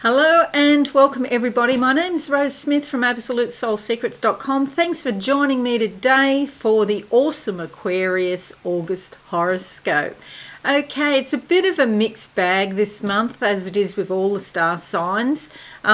Hello and welcome everybody. My name is Rose Smith from AbsoluteSoulSecrets.com. Thanks for joining me today for the awesome Aquarius August Horoscope. Okay, it's a bit of a mixed bag this month, as it is with all the star signs.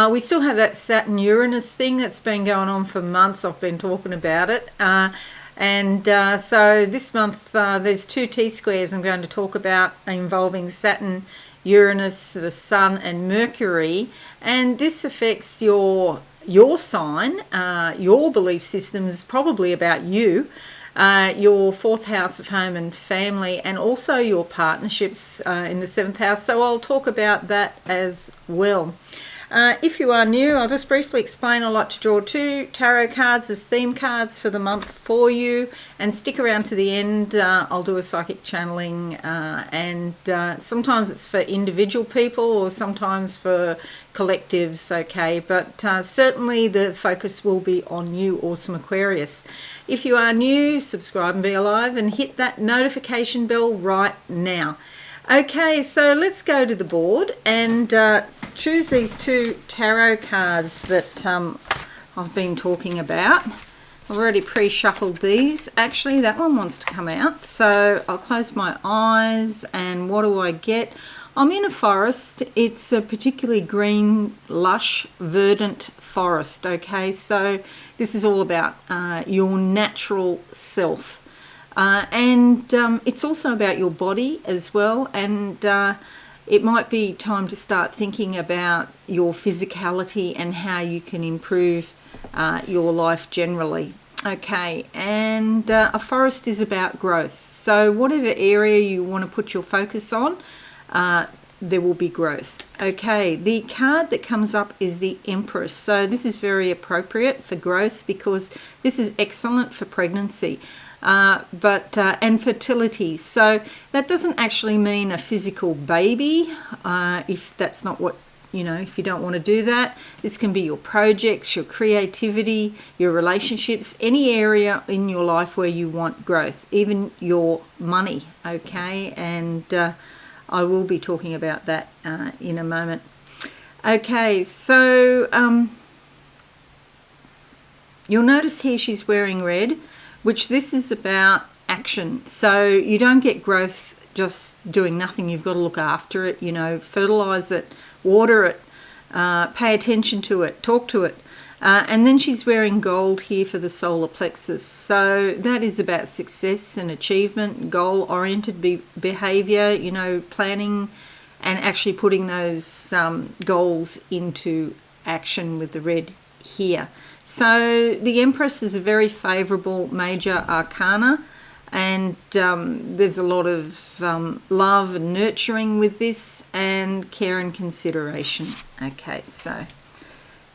We still have that Saturn-Uranus thing that's been going on for months. I've been talking about it. So this month there's two T-squares I'm going to talk about involving Saturn, Uranus, the Sun and Mercury, and this affects your sign. Your belief system is probably about you, your fourth house of home and family, and also your partnerships in the seventh house. So I'll talk about that as well. If you are new, I'll just briefly explain. I like to draw two tarot cards as theme cards for the month for you, and stick around to the end. I'll do a psychic channeling, and sometimes it's for individual people or sometimes for collectives, okay, but certainly the focus will be on you, awesome Aquarius. If you are new, subscribe and be alive and hit that notification bell right now. Okay, so let's go to the board and choose these two tarot cards that I've been talking about. I've already pre-shuffled these. Actually, that one wants to come out, so I'll close my eyes, and what do I get? I'm in a forest. It's a particularly green, lush, verdant forest, okay? So this is all about your natural self. It's also about your body as well, and it might be time to start thinking about your physicality and how you can improve your life generally. Okay, and a forest is about growth. So whatever area you want to put your focus on, there will be growth. Okay, the card that comes up is the Empress. So this is very appropriate for growth because this is excellent for pregnancy. And fertility. So that doesn't actually mean a physical baby, if that's not what, if you don't want to do that. This can be your projects, your creativity, your relationships, any area in your life where you want growth, even your money, okay? And I will be talking about that in a moment. Okay, so you'll notice here she's wearing red, which this is about action. So you don't get growth just doing nothing. You've got to look after it, fertilize it, water it, pay attention to it, talk to it. And then she's wearing gold here for the solar plexus. So that is about success and achievement, goal-oriented behavior, planning and actually putting those goals into action with the red here. So the Empress is a very favourable major arcana, and there's a lot of love and nurturing with this, and care and consideration. Okay, so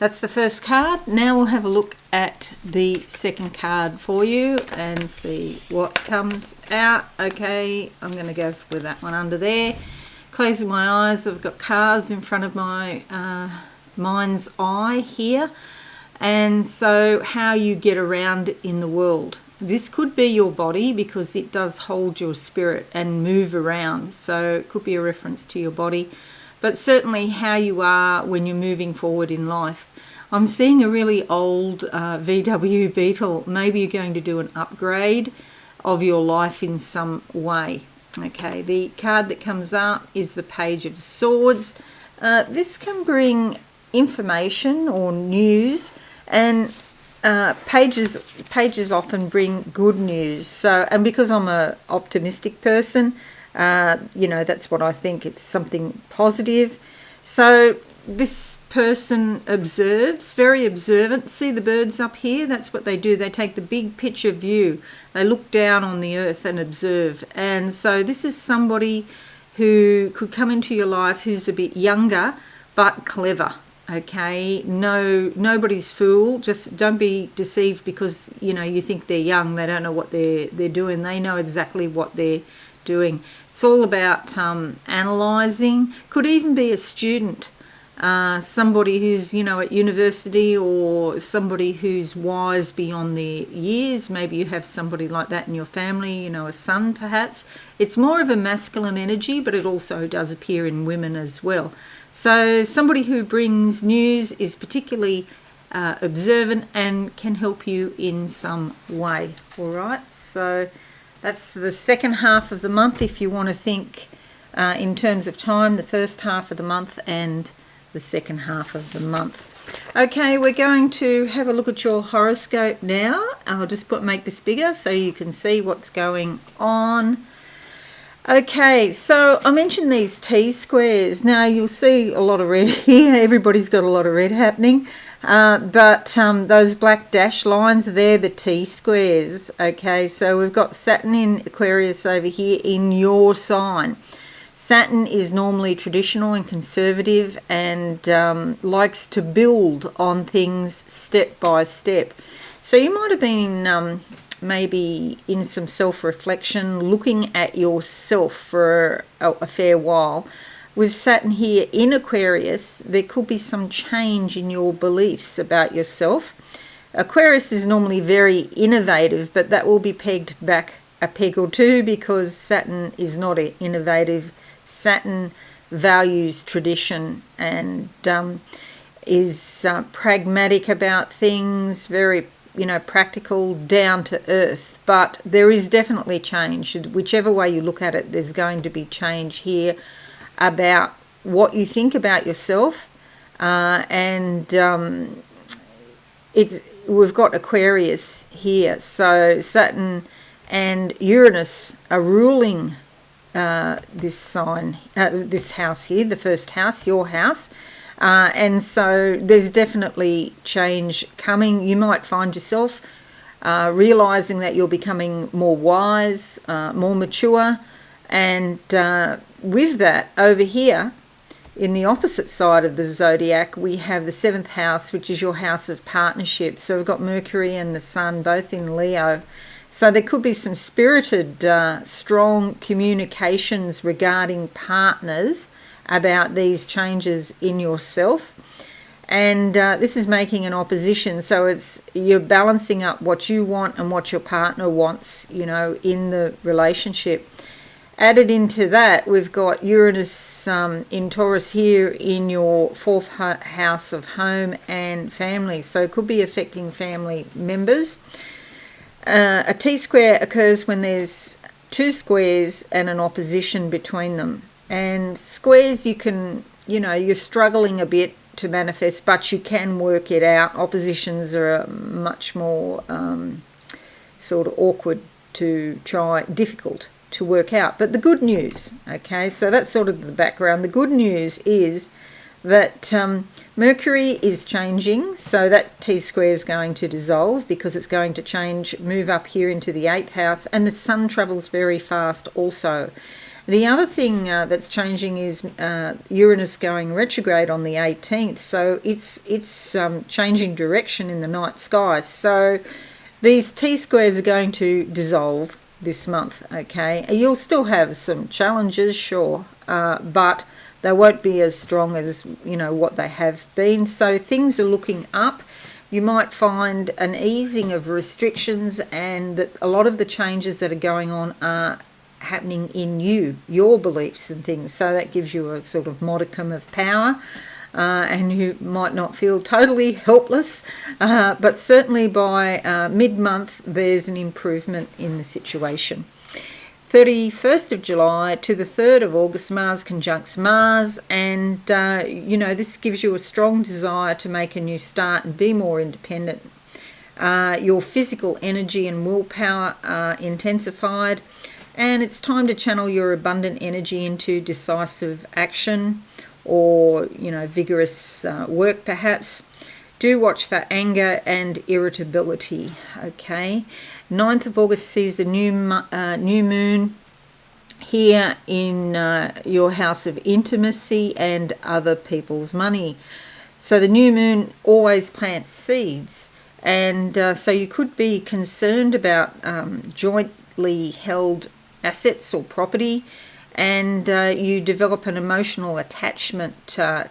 that's the first card. Now we'll have a look at the second card for you and see what comes out. Okay, I'm going to go with that one under there. Closing my eyes, I've got cars in front of my mind's eye here. And so how you get around in the world. This could be your body because it does hold your spirit and move around. So it could be a reference to your body, but certainly how you are when you're moving forward in life. I'm seeing a really old VW Beetle. Maybe you're going to do an upgrade of your life in some way. Okay, the card that comes up is the Page of Swords. This can bring information or news, and pages often bring good news. So, and because I'm a optimistic person, that's what I think. It's something positive. So this person observes, very observant. See the birds up here? That's what they do. They take the big picture view. They look down on the earth and observe. And so this is somebody who could come into your life who's a bit younger but clever. Okay, nobody's fool. Just don't be deceived because you think they're young. They don't know what they're doing. They know exactly what they're doing. It's all about analysing. Could even be a student, somebody who's at university, or somebody who's wise beyond their years. Maybe you have somebody like that in your family. A son perhaps. It's more of a masculine energy, but it also does appear in women as well. So somebody who brings news is particularly observant and can help you in some way. All right, so that's the second half of the month if you want to think in terms of time, the first half of the month and the second half of the month. Okay, we're going to have a look at your horoscope now. I'll just make this bigger so you can see what's going on. Okay, so I mentioned these T-squares. Now you'll see a lot of red here. Everybody's got a lot of red happening. But those black dash lines, they're the T-squares. Okay, so we've got Saturn in Aquarius over here in your sign. Saturn is normally traditional and conservative and likes to build on things step by step. So you might have been maybe in some self-reflection, looking at yourself for a fair while. With Saturn here in Aquarius, there could be some change in your beliefs about yourself. Aquarius is normally very innovative, but that will be pegged back a peg or two because Saturn is not innovative. Saturn values tradition and is pragmatic about things, very practical, down to earth. But there is definitely change. Whichever way you look at it, there's going to be change here about what you think about yourself. We've got Aquarius here. So Saturn and Uranus are ruling this sign, this house here, the first house, your house. And so there's definitely change coming. You might find yourself realizing that you're becoming more wise, more mature. And with that, over here, in the opposite side of the zodiac, we have the 7th house, which is your house of partnership. So we've got Mercury and the Sun both in Leo. So there could be some spirited, strong communications regarding partners about these changes in yourself. And this is making an opposition. So you're balancing up what you want and what your partner wants, in the relationship. Added into that, we've got Uranus in Taurus here in your 4th house of home and family. So it could be affecting family members. A T-square occurs when there's two squares and an opposition between them. And squares you're struggling a bit to manifest, but you can work it out. Oppositions are much more sort of awkward to try, difficult to work out. But the good news, okay, so that's sort of the background. The good news is that Mercury is changing, so that T-square is going to dissolve because it's going to change, move up here into the 8th house, and the Sun travels very fast also. The other thing that's changing is Uranus going retrograde on the 18th, so it's changing direction in the night sky. So these T-squares are going to dissolve this month, okay? You'll still have some challenges, sure, but they won't be as strong as what they have been. So things are looking up. You might find an easing of restrictions, and that a lot of the changes that are going on are happening in your beliefs and things. So that gives you a sort of modicum of power, and you might not feel totally helpless, but certainly by mid-month there's an improvement in the situation. 31st of July to the 3rd of August, Mars conjuncts Mars, and this gives you a strong desire to make a new start and be more independent. Your physical energy and willpower are intensified, and it's time to channel your abundant energy into decisive action or vigorous work perhaps. Do watch for anger and irritability, okay? 9th of August sees a new moon here in your house of intimacy and other people's money. So the new moon always plants seeds, and so you could be concerned about jointly held assets or property, and you develop an emotional attachment to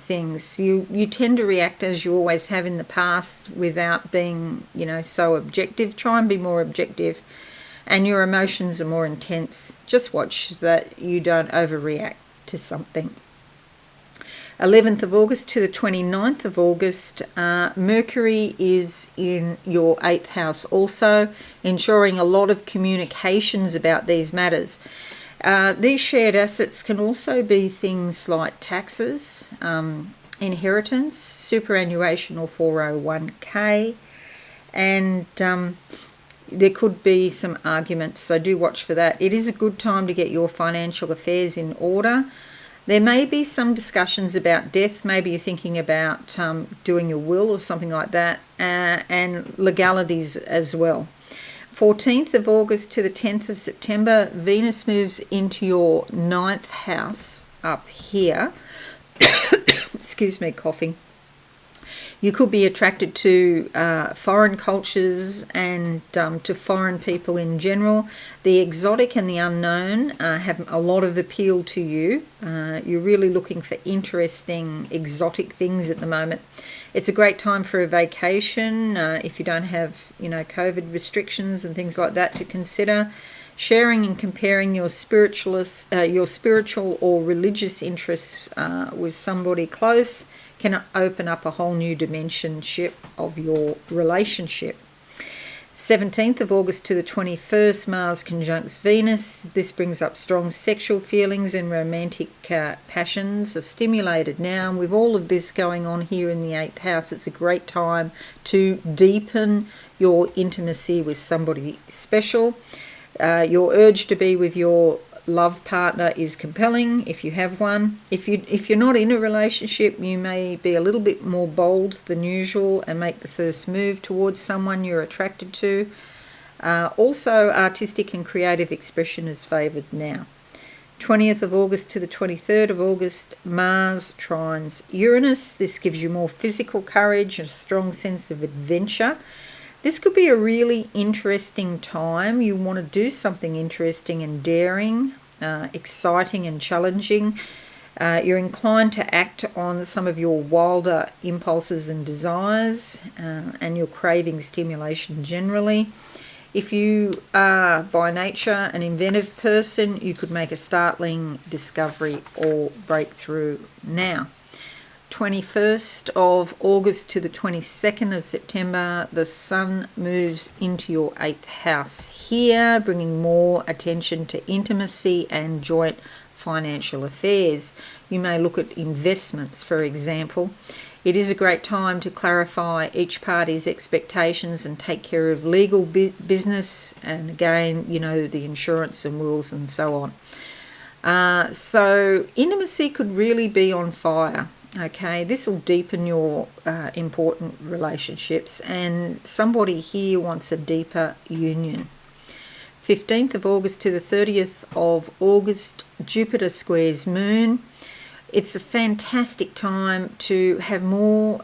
things. You tend to react as you always have in the past without being so objective. Try and be more objective, and your emotions are more intense. Just watch that you don't overreact to something. 11th of August to the 29th of August, Mercury is in your 8th house also, ensuring a lot of communications about these matters. These shared assets can also be things like taxes, inheritance, superannuation or 401k, and there could be some arguments, so do watch for that. It is a good time to get your financial affairs in order. There may be some discussions about death. Maybe you're thinking about doing your will or something like that, and legalities as well. 14th of August to the 10th of September, Venus moves into your 9th house up here. Excuse me, coughing. You could be attracted to foreign cultures and to foreign people in general. The exotic and the unknown have a lot of appeal to you. You're really looking for interesting, exotic things at the moment. It's a great time for a vacation if you don't have, COVID restrictions and things like that to consider. Sharing and comparing your spiritual or religious interests with somebody close can open up a whole new dimension of your relationship. 17th of August to the 21st, Mars conjuncts Venus. This brings up strong sexual feelings, and romantic passions are stimulated now. And with all of this going on here in the 8th house, it's a great time to deepen your intimacy with somebody special. Your urge to be with your love partner is compelling if you have one. If you're not in a relationship, you may be a little bit more bold than usual and make the first move towards someone you're attracted to. Also, artistic and creative expression is favoured now. 20th of August to the 23rd of August, Mars trines Uranus. This gives you more physical courage and a strong sense of adventure. This could be a really interesting time. You want to do something interesting and daring, exciting and challenging. You're inclined to act on some of your wilder impulses and desires, and you're craving stimulation generally. If you are by nature an inventive person, you could make a startling discovery or breakthrough now. 21st of August to the 22nd of September, the Sun moves into your 8th house here, bringing more attention to intimacy and joint financial affairs. You may look at investments, for example. It is a great time to clarify each party's expectations and take care of legal business, and again, the insurance and wills and so on. So intimacy could really be on fire. Okay, this will deepen your important relationships, and somebody here wants a deeper union. 15th of August to the 30th of August, Jupiter squares Moon. It's a fantastic time to have more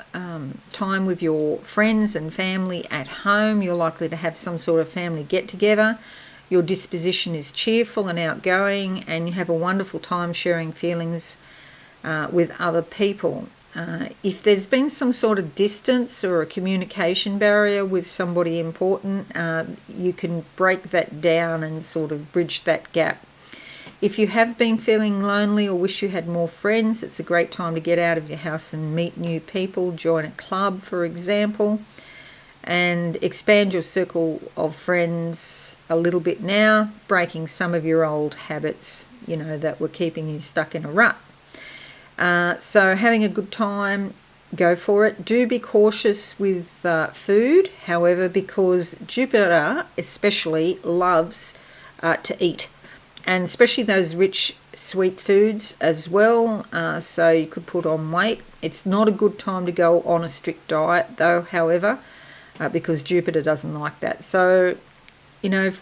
time with your friends and family at home. You're likely to have some sort of family get-together. Your disposition is cheerful and outgoing, and you have a wonderful time sharing feelings with other people. If there's been some sort of distance or a communication barrier with somebody important, you can break that down and sort of bridge that gap. If you have been feeling lonely or wish you had more friends, it's a great time to get out of your house and meet new people. Join a club, for example, and expand your circle of friends a little bit now, breaking some of your old habits, that were keeping you stuck in a rut. So having a good time, go for it. Do be cautious with food, however, because Jupiter especially loves to eat, and especially those rich sweet foods as well, so you could put on weight. It's not a good time to go on a strict diet though, however, because Jupiter doesn't like that. So,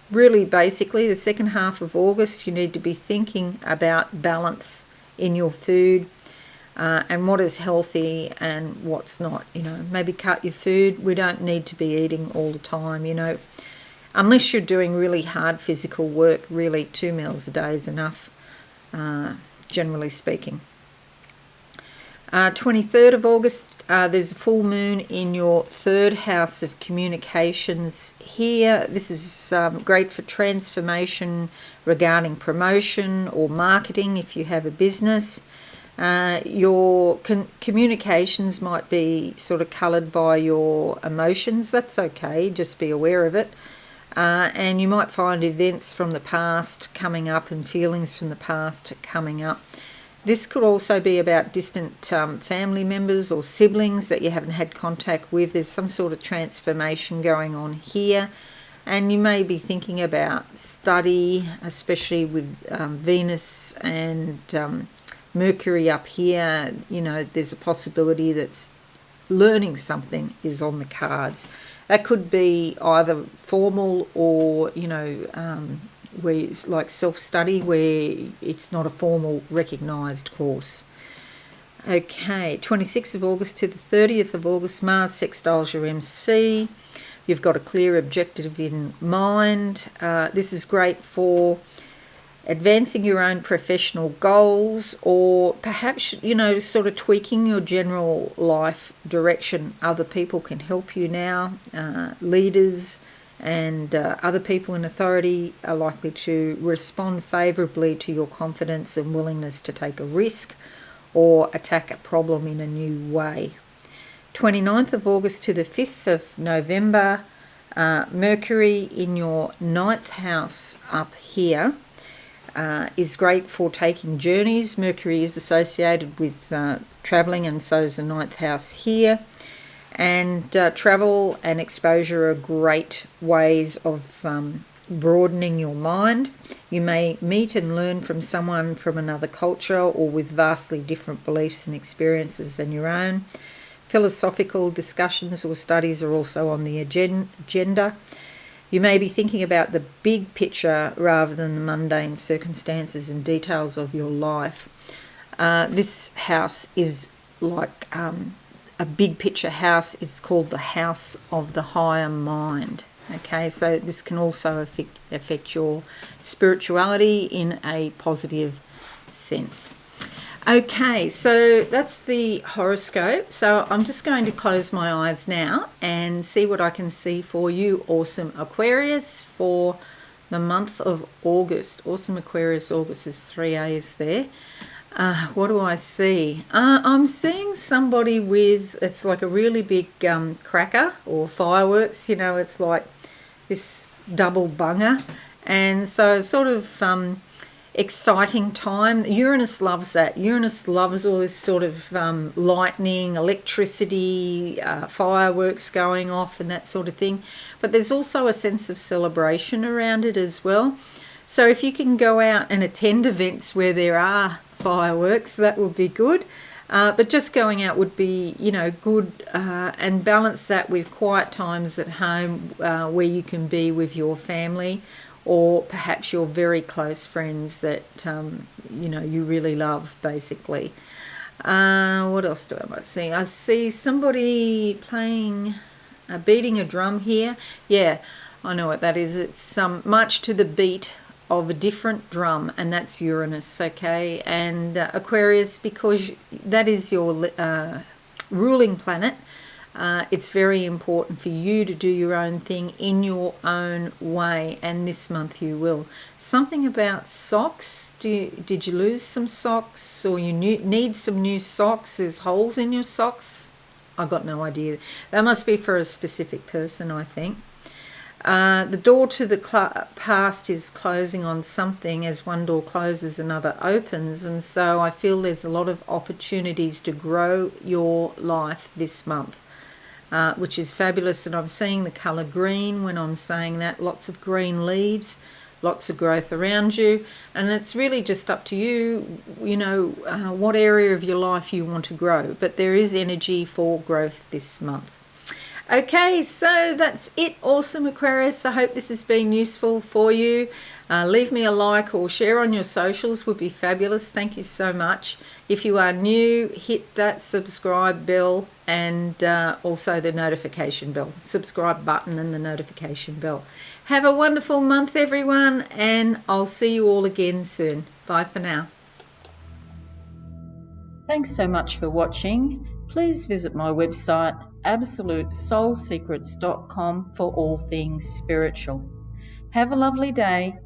really basically the second half of August, you need to be thinking about balance in your food, and what is healthy and what's not. Maybe cut your food. We don't need to be eating all the time, unless you're doing really hard physical work. Really 2 meals a day is enough, generally speaking. 23rd of August, there's a full moon in your 3rd house of communications here. This is great for transformation regarding promotion or marketing if you have a business. Your communications might be sort of coloured by your emotions. That's okay, just be aware of it. And you might find events from the past coming up and feelings from the past coming up. This could also be about distant family members or siblings that you haven't had contact with. There's some sort of transformation going on here. And you may be thinking about study, especially with Venus and Mercury up here. You know, there's a possibility that learning something is on the cards. That could be either formal or, you know, where it's like self-study, where it's not a formal recognised course. Okay, 26th of August to the 30th of August, Mars sextiles your MC. You've got a clear objective in mind. This is great for advancing your own professional goals, or perhaps, you know, sort of tweaking your general life direction. Other people can help you now. Leaders and other people in authority are likely to respond favourably to your confidence and willingness to take a risk or attack a problem in a new way. 29th of August to the 5th of November, Mercury in your 9th house up here is great for taking journeys. Mercury is associated with travelling, and so is the 9th house here. And travel and exposure are great ways of broadening your mind. You may meet and learn from someone from another culture or with vastly different beliefs and experiences than your own. Philosophical discussions or studies are also on the agenda. You may be thinking about the big picture rather than the mundane circumstances and details of your life. This house is like a big picture house. It's called the house of the higher mind. Okay, so this can also affect your spirituality in a positive sense. Okay, so that's the horoscope. So I'm just going to close my eyes now and see what I can see for you, awesome Aquarius, for the month of August. Awesome Aquarius, August is 3 A's there. What do I see? I'm seeing somebody with, it's like a really big cracker or fireworks, you know, it's like this double bunger. And so sort of exciting time. Uranus loves that. Uranus loves all this sort of lightning, electricity, fireworks going off and that sort of thing. But there's also a sense of celebration around it as well. So if you can go out and attend events where there are fireworks, that would be good. But just going out would be, you know, good, and balance that with quiet times at home where you can be with your family, or perhaps your very close friends that, you know, you really love, basically. What else do I see? I see somebody playing, beating a drum here. Yeah, I know what that is. It's much to the beat of a different drum, and that's Uranus, okay? And Aquarius, because that is your ruling planet, it's very important for you to do your own thing in your own way, and this month you will. Something about socks. Did you lose some socks, or you need some new socks? There's holes in your socks? I've got no idea. That must be for a specific person, I think. The door to the past is closing on something. As one door closes, another opens, and so I feel there's a lot of opportunities to grow your life this month, which is fabulous. And I'm seeing the colour green when I'm saying that. Lots of green leaves, lots of growth around you, and it's really just up to you, you know, what area of your life you want to grow. But there is energy for growth this month. Okay, so that's it, awesome Aquarius. I hope this has been useful for you. Leave me a like or share on your socials, would be fabulous. Thank you so much. If you are new, hit that subscribe bell and also the notification bell. Subscribe button and the notification bell. Have a wonderful month, everyone, and I'll see you all again soon. Bye for now. Thanks so much for watching. Please visit my website absolutesoulsecrets.com for all things spiritual. Have a lovely day.